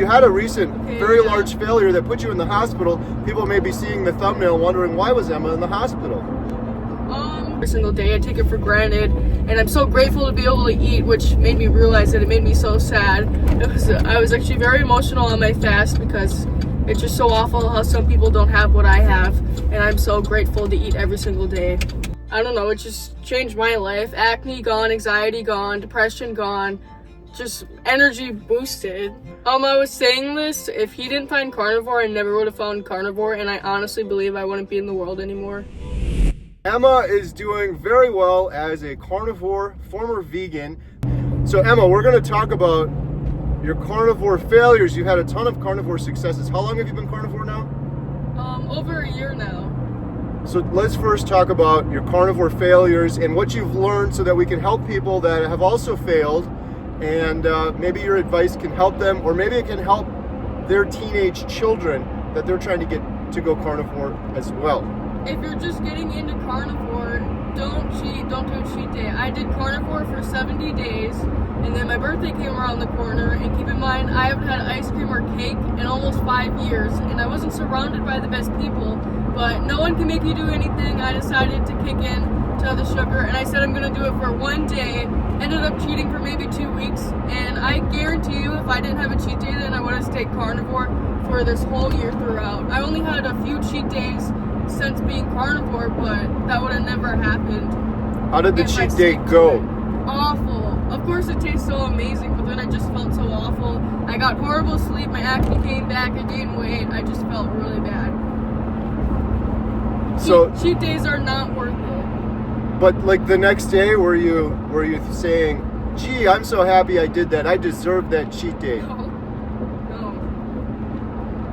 You had a recent, very large failure that put you in the hospital. People may be seeing the thumbnail wondering, why was Emma in the hospital? Every single day I take it for granted, and I'm so grateful to be able to eat, which made me realize that it made me so sad. I was actually very emotional on my fast because it's just so awful how some people don't have what I have, and I'm so grateful to eat every single day. I don't know, it just changed my life. Acne gone, anxiety gone, depression gone, just energy boosted. I was saying this, if he didn't find carnivore, I never would have found carnivore, and I honestly believe I wouldn't be in the world anymore. Emma is doing very well as a carnivore, former vegan. So Emma, we're going to talk about your carnivore failures. You've had a ton of carnivore successes. How long have you been carnivore now? Over a year now. So let's first talk about your carnivore failures and what you've learned so that we can help people that have also failed, and maybe your advice can help them, or maybe it can help their teenage children that they're trying to get to go carnivore as well. If you're just getting into carnivore, don't cheat, don't do a cheat day. I did carnivore for 70 days, and then my birthday came around the corner, and keep in mind, I haven't had ice cream or cake in almost 5 years, and I wasn't surrounded by the best people, but no one can make you do anything. I decided to kick in to the sugar, and I said I'm going to do it for one day. Ended up cheating for maybe 2 weeks, and I guarantee you if I didn't have a cheat day, then I would have stayed carnivore for this whole year throughout. I only had a few cheat days since being carnivore, but that would have never happened. How did the cheat day go? Awful. Of course it tastes so amazing, but then I just felt so awful. I got horrible sleep, my acne came back, I gained weight, I just felt really bad. So cheat days are not worth it. But like the next day, were you saying, gee, I'm so happy I did that, I deserved that cheat day? No.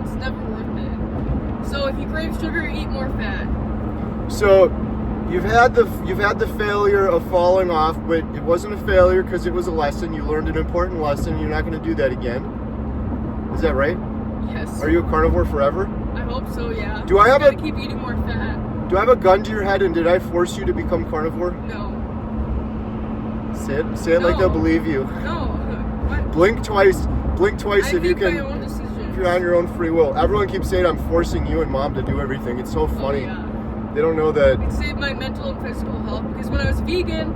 It's never worth it. So if you crave sugar, eat more fat. So you've had the failure of falling off, but it wasn't a failure because it was a lesson. You learned an important lesson. You're not going to do that again. Is that right? Yes. Are you a carnivore forever? I hope so, yeah. Do I have gotta keep eating more fat. Do I have a gun to your head, and did I force you to become carnivore? No. Say it like they'll believe you. No. What? Blink twice if you can. I make my own decisions. If you're on your own free will. Everyone keeps saying I'm forcing you and mom to do everything. It's so funny. Oh, yeah. They don't know that. It saved my mental and physical health, because when I was vegan,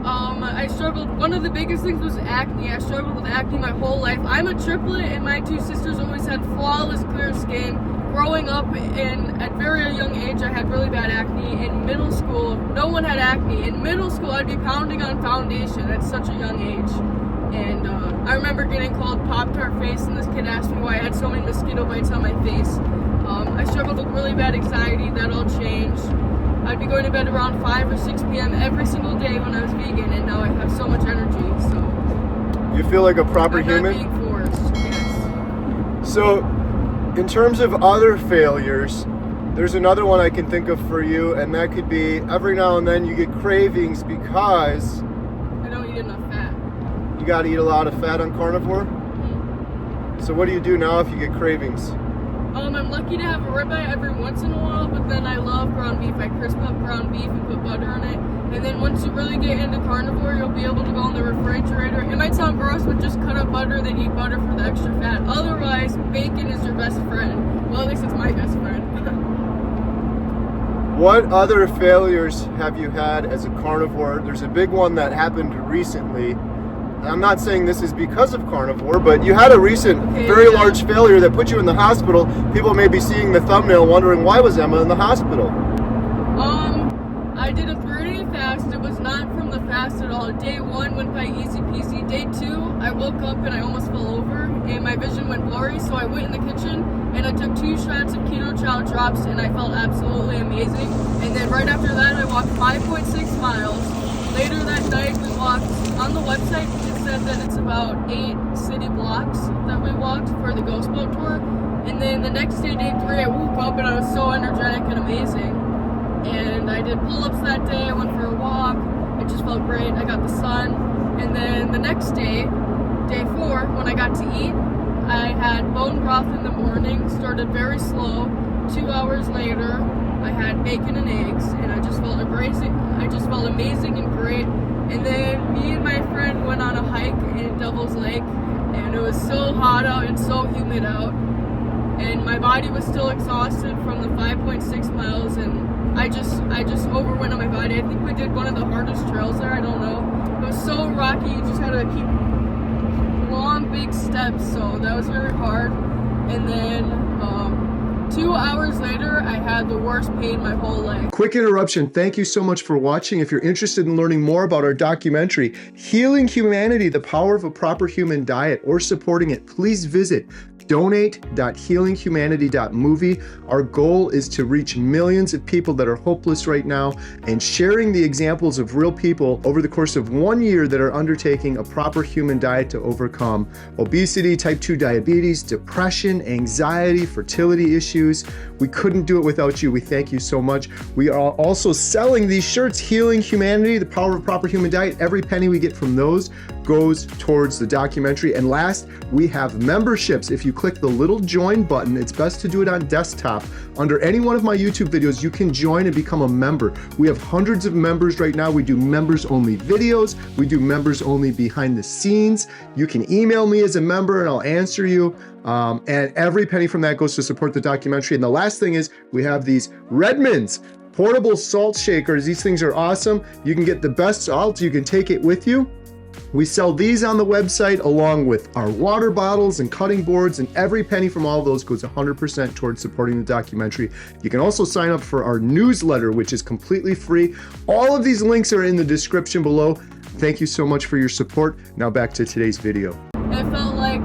I struggled. One of the biggest things was acne. I struggled with acne my whole life. I'm a triplet, and my two sisters always had flawless, clear skin. Growing up at very young age, I had really bad acne. In middle school, no one had acne. In middle school, I'd be pounding on foundation at such a young age. And I remember getting called Pop-Tart face, and this kid asked me why I had so many mosquito bites on my face. I struggled with really bad anxiety. That all changed. I'd be going to bed around 5 or 6 p.m. every single day when I was vegan, and now I have so much energy. So you feel like a proper I'm human? not being forced, yes. So, in terms of other failures, there's another one I can think of for you, and that could be every now and then you get cravings because I don't eat enough fat. You got to eat a lot of fat on carnivore? Mm-hmm. So what do you do now if you get cravings? I'm lucky to have a ribeye every once in a while, but then I love ground beef. I crisp up ground beef and put butter on it. And then once you really get into carnivore, you'll be able to go in the refrigerator. It might sound gross, but just cut up butter, then eat butter for the extra fat. Otherwise, bacon is your best friend. Well, at least it's my best friend. What other failures have you had as a carnivore? There's a big one that happened recently. I'm not saying this is because of carnivore, but you had a recent, very large failure that put you in the hospital. People may be seeing the thumbnail wondering, why was Emma in the hospital? I did a 3-day fast. It was not from the fast at all. Day 1 went by easy peasy. Day 2, I woke up and I almost fell over, and my vision went blurry, so I went in the kitchen and I took 2 shots of keto chow drops, and I felt absolutely amazing. And then right after that, I walked 5.6 miles. Later that night, we walked on the website. It said that it's about 8 city blocks that we walked for the Ghost Boat tour. And then the next day, day 3, I woke up and I was so energetic and amazing. And I did pull-ups that day. I went for a walk. It just felt great. I got the sun. And then the next day, day 4, when I got to eat, I had bone broth in the morning. Started very slow. 2 hours later, I had bacon and eggs, and I just felt amazing. I just felt amazing and great. And then me and my friend went on a hike in Devil's Lake, and it was so hot out and so humid out, and my body was still exhausted from the 5.6 miles, and I just overwent on my body. I think we did one of the hardest trails there. I don't know. It was so rocky. You just had to keep long, big steps. So that was very hard. And then 2 hours later, I had the worst pain my whole life. Quick interruption. Thank you so much for watching. If you're interested in learning more about our documentary, Healing Humanity, The Power of a Proper Human Diet, or supporting it, please visit donate.healinghumanity.movie. Our goal is to reach millions of people that are hopeless right now, and sharing the examples of real people over the course of 1 year that are undertaking a proper human diet to overcome obesity, type 2 diabetes, depression, anxiety, fertility issues. We couldn't do it without you. We thank you so much. We are also selling these shirts, Healing Humanity, The Power of a Proper Human Diet. Every penny we get from those goes towards the documentary. And last, we have memberships. If you click the little join button, it's best to do it on desktop. Under any one of my YouTube videos, you can join and become a member. We have hundreds of members right now. We do members only videos. We do members only behind the scenes. You can email me as a member and I'll answer you. And every penny from that goes to support the documentary. And the last thing is we have these Redmond's portable salt shakers. These things are awesome. You can get the best salt. You can take it with you. We sell these on the website along with our water bottles and cutting boards, and every penny from all of those goes 100% towards supporting the documentary. You can also sign up for our newsletter, which is completely free. All of these links are in the description below. Thank you so much for your support. Now back to today's video. It felt like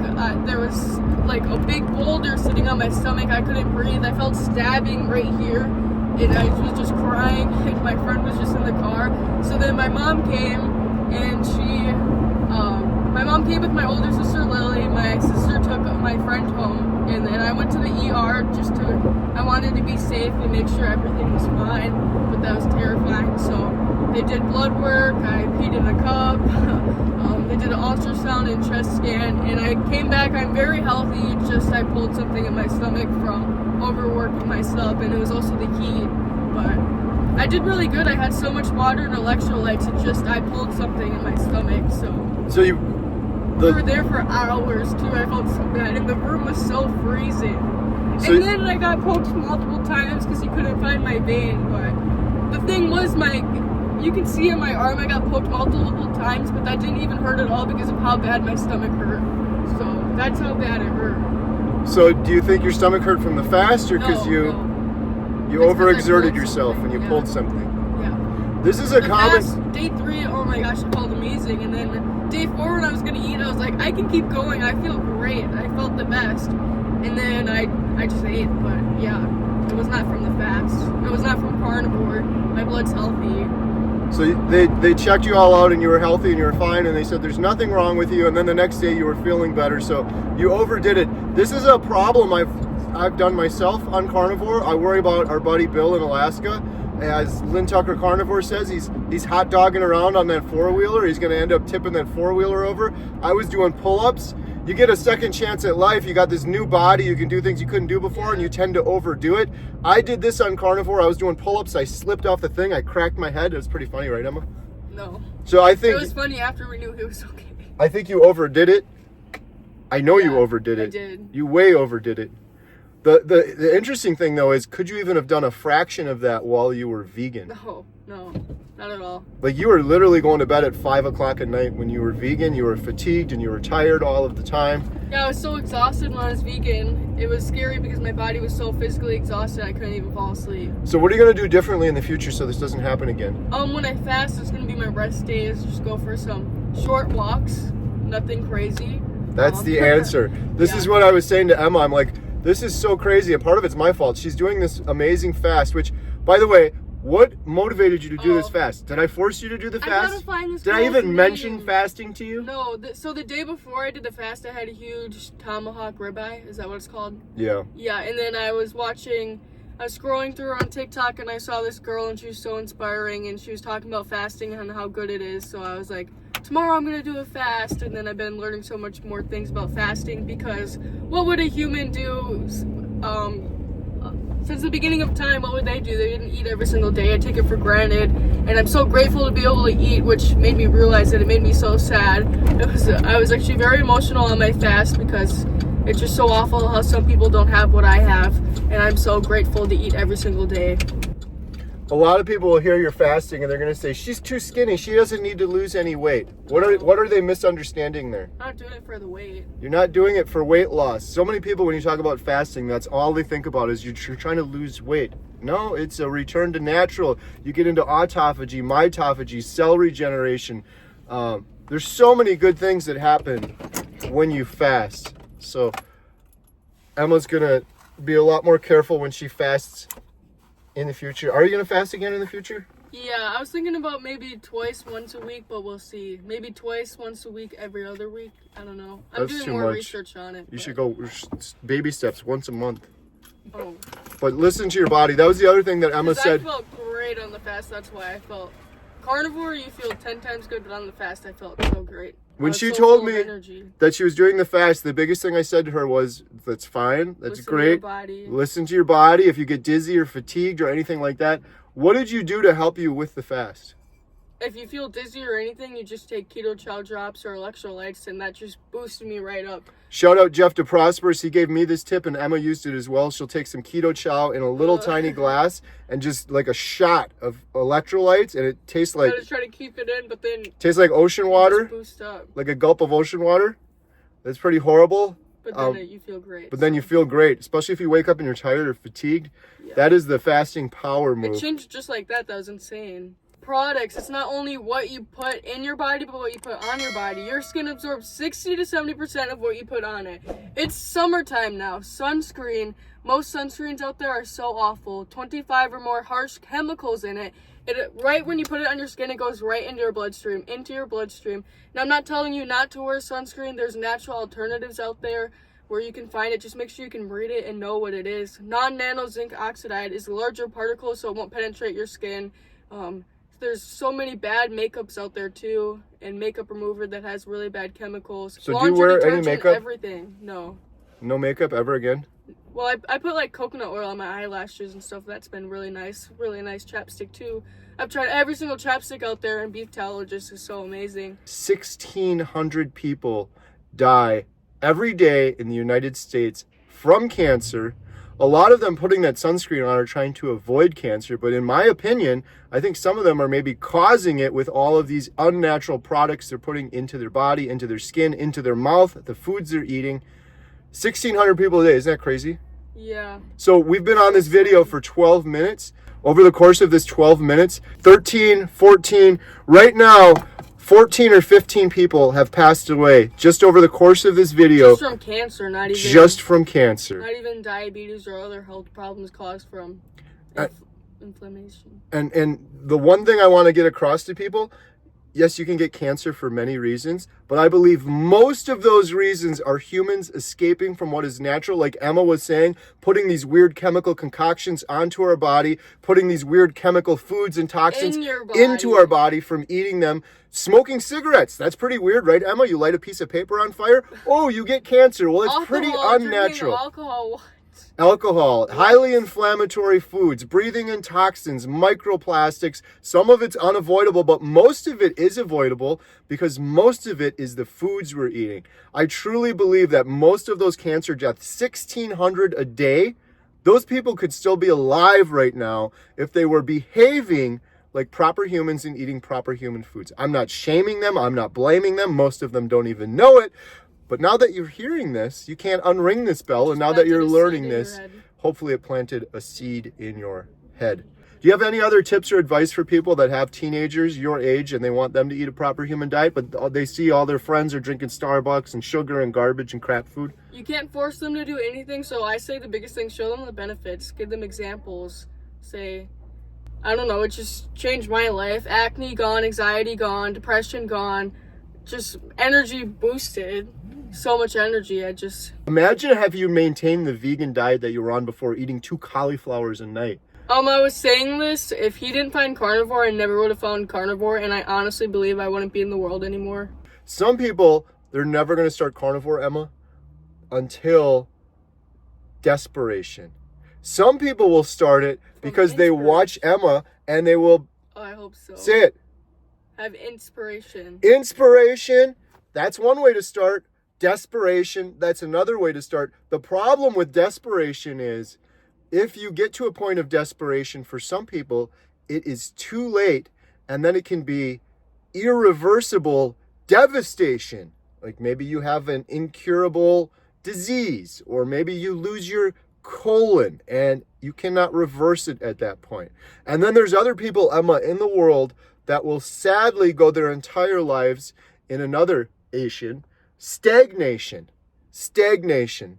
there was like a big boulder sitting on my stomach. I couldn't breathe. I felt stabbing right here, and I was just crying, and my friend was just in the car. So then my mom came, and my mom came with my older sister Lily. My sister took my friend home, and then I went to the ER I wanted to be safe and make sure everything was fine, but that was terrifying. So they did blood work, I peed in a cup, they did an ultrasound and chest scan, and I came back. I'm very healthy, just I pulled something in my stomach from overworking myself, and it was also the heat, but I did really good. I had so much water and electrolytes, and just I pulled something in my stomach. So we were there for hours too. I felt so bad, and the room was so freezing. And then I got poked multiple times because he couldn't find my vein. But the thing was, you can see in my arm I got poked multiple times, but that didn't even hurt at all because of how bad my stomach hurt. So that's how bad it hurt. So do you think your stomach hurt from the fast, or because you overexerted yourself and you pulled something? Yeah. This is a common... Day 3, oh my gosh, it felt amazing. And then day 4, when I was going to eat, I was like, I can keep going. I feel great. I felt the best. And then I just ate. But yeah, it was not from the fast. It was not from carnivore. My blood's healthy. So they checked you all out and you were healthy and you were fine, and they said there's nothing wrong with you, and then the next day you were feeling better. So you overdid it. This is a problem I've done myself on carnivore. I worry about our buddy Bill in Alaska. As Lynn Tucker Carnivore says, he's hot dogging around on that 4-wheeler. He's going to end up tipping that 4-wheeler over. I was doing pull-ups. You get a second chance at life. You got this new body. You can do things you couldn't do before, and you tend to overdo it. I did this on carnivore. I was doing pull-ups. I slipped off the thing. I cracked my head. It was pretty funny, right, Emma? No. So I think it was funny after we knew it was okay. I think you overdid it. I know you overdid it. I did. You way overdid it. The interesting thing, though, is could you even have done a fraction of that while you were vegan? No, not at all. Like, you were literally going to bed at 5 o'clock at night when you were vegan. You were fatigued and you were tired all of the time. Yeah, I was so exhausted when I was vegan. It was scary because my body was so physically exhausted I couldn't even fall asleep. So what are you going to do differently in the future so this doesn't happen again? When I fast, it's going to be my rest days. Just go for some short walks. Nothing crazy. That's the answer. This is what I was saying to Emma. I'm like, this is so crazy, and part of it's my fault. She's doing this amazing fast, which, by the way, what motivated you to do this fast? Did I force you to do the fast? I gotta find this Did I even name. mention fasting to you? No. So the day before I did the fast, I had a huge tomahawk ribeye. Is that what it's called? Yeah. Yeah, and then I was scrolling through on TikTok, and I saw this girl, and she was so inspiring, and she was talking about fasting and how good it is. So I was like, tomorrow I'm gonna do a fast. And then I've been learning so much more things about fasting, because what would a human do since the beginning of time, what would they do? They didn't eat every single day. I take it for granted, and I'm so grateful to be able to eat, which made me realize that it made me so sad. I was actually very emotional on my fast because it's just so awful how some people don't have what I have, and I'm so grateful to eat every single day. A lot of people will hear you're fasting and they're going to say, she's too skinny, she doesn't need to lose any weight. What are they misunderstanding there? I'm not doing it for the weight. You're not doing it for weight loss. So many people, when you talk about fasting, that's all they think about is you're trying to lose weight. No, it's a return to natural. You get into autophagy, mitophagy, cell regeneration. There's so many good things that happen when you fast. So Emma's going to be a lot more careful when she fasts in the future. Are you going to fast again in the future? Yeah, I was thinking about maybe twice, once a week, but we'll see. Maybe twice, once a week, every other week. I don't know. I'm doing more research on it. You should go baby steps once a month. Oh. But listen to your body. That was the other thing that Emma said. I felt great on the fast. That's why I felt carnivore. You feel 10 times good, but on the fast, I felt so great. When she told me that she was doing the fast, the biggest thing I said to her was, that's fine. That's great. Listen to your body. If you get dizzy or fatigued or anything like that, what did you do to help you with the fast? If you feel dizzy or anything, you just take keto chow drops or electrolytes, and that just boosted me right up. Shout out Jeff DeProsperous. He gave me this tip, and Emma used it as well. She'll take some keto chow in a little tiny glass and just like a shot of electrolytes, and it tastes like. I try to keep it in, but then. Tastes like ocean water. Boost up. Like a gulp of ocean water. That's pretty horrible. But then you feel great. But then you feel great, especially if you wake up and you're tired or fatigued. Yeah. That is the fasting power move. It changed just like that. That was insane. Products, it's not only what you put in your body, but what you put on your body. Your skin absorbs 60 to 70% of what you put on it. It's summertime now. Sunscreen, most sunscreens out there are so awful. 25 or more harsh chemicals in it. Right when you put it on your skin, it goes right into your bloodstream. Now, I'm not telling you not to wear sunscreen. There's natural alternatives out there where you can find it. Just make sure you can read it and know what it is. Non-nano zinc oxide is larger particles, so it won't penetrate your skin. There's so many bad makeups out there too, and makeup remover that has really bad chemicals. So do you wear any makeup? Everything. No. No makeup ever again? Well, I put like coconut oil on my eyelashes and stuff. That's been really nice. Really nice chapstick too. I've tried every single chapstick out there, and beef tallow just is so amazing. 1,600 people die every day in the United States from cancer. A lot of them putting that sunscreen on are trying to avoid cancer, but in my opinion, I think some of them are maybe causing it with all of these unnatural products they're putting into their body, into their skin, into their mouth, the foods they're eating. 1,600 people a day, isn't that crazy? Yeah. So we've been on this video for 12 minutes. Over the course of this 12 minutes, 13, 14, right now, 14 or 15 people have passed away just over the course of this video. Just from cancer, not even. Just from cancer. Not even diabetes or other health problems caused from inflammation. And the one thing I want to get across to people, yes, you can get cancer for many reasons, but I believe most of those reasons are humans escaping from what is natural. Like Emma was saying, putting these weird chemical concoctions onto our body, putting these weird chemical foods and toxins into our body from eating them. Smoking cigarettes, that's pretty weird, right, Emma? You light a piece of paper on fire, oh, you get cancer. Well, it's pretty unnatural. Alcohol, highly inflammatory foods, breathing in toxins, microplastics. Some of it's unavoidable, but most of it is avoidable because most of it is the foods we're eating. I truly believe that most of those cancer deaths, 1,600 a day, those people could still be alive right now if they were behaving like proper humans and eating proper human foods. I'm not shaming them. I'm not blaming them. Most of them don't even know it. But now that you're hearing this, you can't unring this bell. And now that you're learning this, hopefully it planted a seed in your head. Do you have any other tips or advice for people that have teenagers your age and they want them to eat a proper human diet, but they see all their friends are drinking Starbucks and sugar and garbage and crap food? You can't force them to do anything. So I say the biggest thing, show them the benefits, give them examples. Say, I don't know, it just changed my life. Acne gone, anxiety gone, depression gone, just energy boosted. So much energy. Imagine have you maintained the vegan diet that you were on before, eating 2 cauliflowers a night. I was saying this, if he didn't find carnivore, I never would have found carnivore, and I honestly believe I wouldn't be in the world anymore. Some people, they're never going to start carnivore, Emma, until desperation. Some people will start it because they watch Emma and they will, Oh, I hope so. say it, Have inspiration. Inspiration, that's one way to start. Desperation, that's another way to start. The problem with desperation is if you get to a point of desperation, for some people, it is too late, and then it can be irreversible devastation. Like maybe you have an incurable disease, or maybe you lose your colon and you cannot reverse it at that point. And then there's other people, Emma, in the world that will sadly go their entire lives in another Asian stagnation.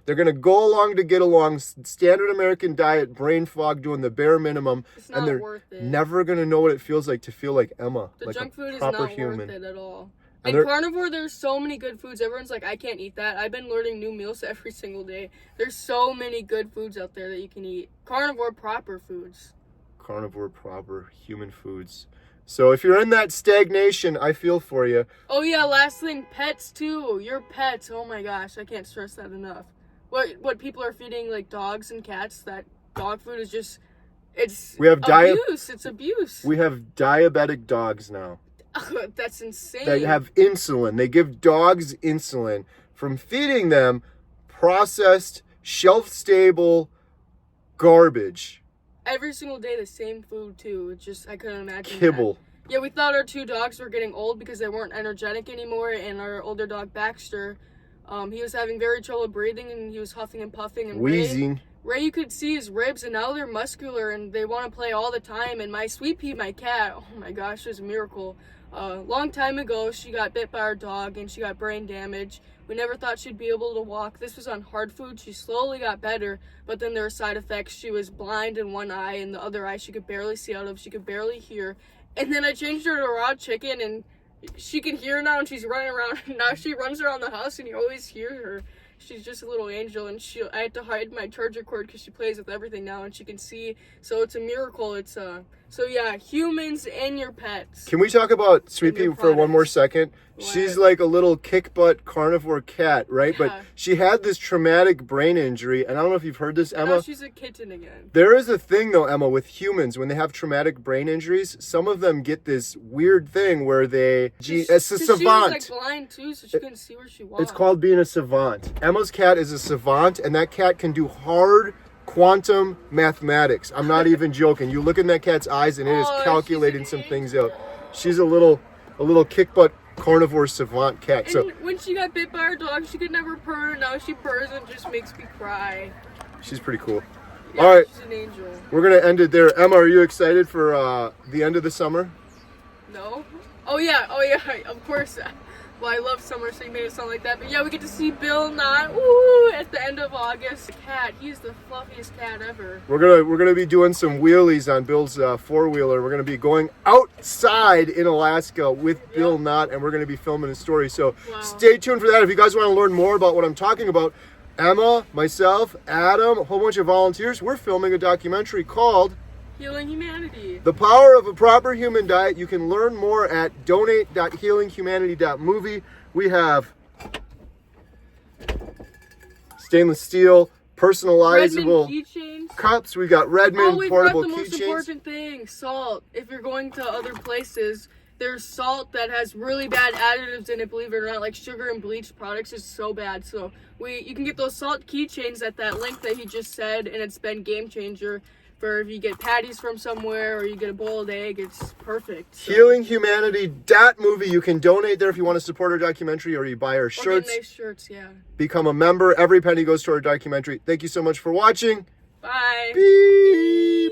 They're going to go along to get along, standard American diet, brain fog, doing the bare minimum, It's not and they're worth it. never going to know what it feels like to feel like Emma, The like junk a food is proper not human. worth it at all. And In they're- carnivore, there's so many good foods. Everyone's like, I can't eat that. I've been learning new meals every single day. There's so many good foods out there that you can eat. Carnivore proper foods. Carnivore proper human foods. So if you're in that stagnation, I feel for you. Oh yeah, last thing, pets too. Your pets. Oh my gosh, I can't stress that enough. What people are feeding like dogs and cats, that dog food is just, it's We have abuse. It's abuse. We have diabetic dogs now That's insane. that have insulin. They give dogs insulin from feeding them processed, shelf-stable garbage. Every single day the same food too. It's just, I couldn't imagine Kibble. that. Yeah, we thought our two dogs were getting old because they weren't energetic anymore, and our older dog Baxter, he was having very trouble breathing and he was huffing and puffing and Wheezing. Ray, you could see his ribs, and now they're muscular and they want to play all the time. And my Sweet Pea, my cat, oh my gosh, it was a miracle. Long time ago, she got bit by our dog and she got brain damage. We never thought she'd be able to walk. This was on hard food. She slowly got better, but then there were side effects. She was blind in one eye, and the other eye she could barely see out of. She could barely hear. And then I changed her to raw chicken, and she can hear now, and she's running around. Now she runs around the house, and you always hear her. She's just a little angel, and I had to hide my charger cord because she plays with everything now, and she can see. So it's a miracle. So yeah, humans and your pets. Can we talk about Sweet And Pea your for one more products. second? What? She's like a little kick butt carnivore cat, right? Yeah. But she had this traumatic brain injury, and I don't know if you've heard this, Now Emma. she's a kitten again. There is a thing though, Emma, with humans when they have traumatic brain injuries. Some of them get this weird thing where it's a 'Cause savant. She was like blind too, so she couldn't see where she was. It's called being a savant. Emma's cat is a savant, and that cat can do hard quantum mathematics. I'm not even joking. You look in that cat's eyes, and it is Oh, calculating she's some an things angel. out. She's a little kick butt carnivore savant cat. And So when she got bit by our dog, she could never purr. Now she purrs and just makes me cry. she's pretty cool. Yeah, All right. she's an angel. We're gonna end it there. Emma, are you excited for the end of the summer? No? Oh yeah, of course. Well, I love summer, so you made it sound like that. But yeah, we get to see Bill Knott, at the end of August. Cat, he's the fluffiest cat ever. We're gonna be doing some wheelies on Bill's four-wheeler. We're gonna be going outside in Alaska with Bill Knott, and we're gonna be filming his story. So Wow. stay tuned for that. If you guys want to learn more about what I'm talking about, Emma, myself, Adam, a whole bunch of volunteers, we're filming a documentary called Healing Humanity. The Power of a Proper Human Diet. You can learn more at donate.healinghumanity.movie. We have stainless steel, personalizable Redmond keychains. cups. We got Redmond Oh, we portable forgot the most keychains. important thing, salt. If you're going to other places, there's salt that has really bad additives in it, believe it or not, like sugar and bleach products is so bad. So you can get those salt keychains at that link that he just said, and it's been game changer for if you get patties from somewhere or you get a boiled egg. It's perfect. So, HealingHumanity.movie. You can donate there if you want to support our documentary, or you buy our or get shirts. nice shirts, yeah. Become a member. Every penny goes to our documentary. Thank you so much for watching. Bye. Peace.